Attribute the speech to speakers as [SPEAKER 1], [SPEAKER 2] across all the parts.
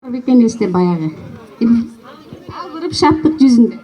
[SPEAKER 1] Бекен есте баяғы. Алдырып шаттық жүзінде.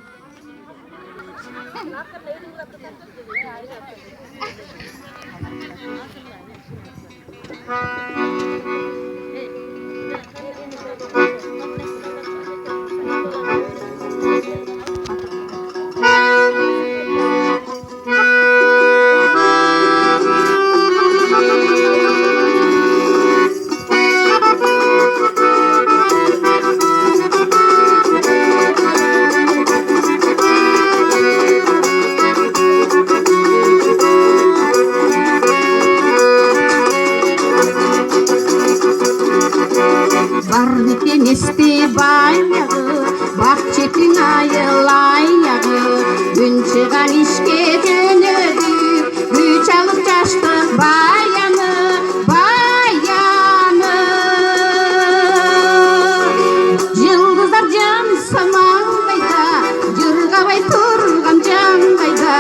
[SPEAKER 1] Есте баяғы, бақ чепін айылаяғы, үн шыған ішке жөнөдіп, үч алып жаштық баяны, баяны. Жылдыздар жан самаңдайда, жырғабай тұрған жаңдайда,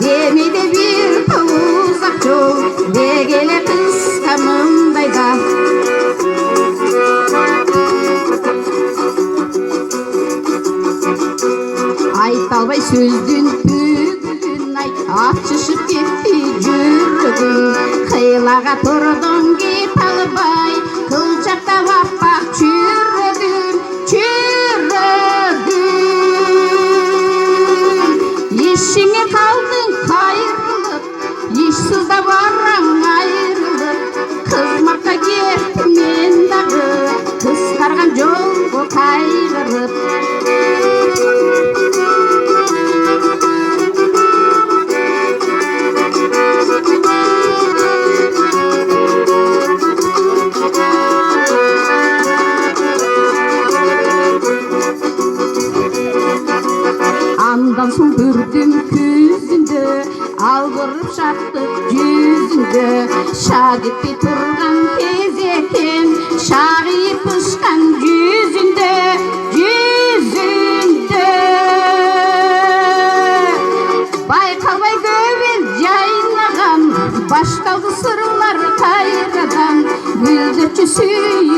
[SPEAKER 1] демейде бір тоғызақ жол, дегеле қысқа мыңдайда. Айталбай сөздің төгілін ай, атшышып кетті жүрігін. Қилаға тұрдың кеп албай, қылжақтап аппақ чүрігін, чүрігін. Ешіңе қалдың қайырылып, ешсізда бараң айырылып. Қызмаққа кетті мен дағы, қысқарған жол қайғырып. Андан соң бүрдім күзінде, алдырып шаттық жүзінде. Шақ етпей тұрған кез екен, шағиып ұшқан жүзінде, жүзінде. Байқалбай көбел жайнаған, башталды сырлар қайрадан. Гүлдерші сүйіп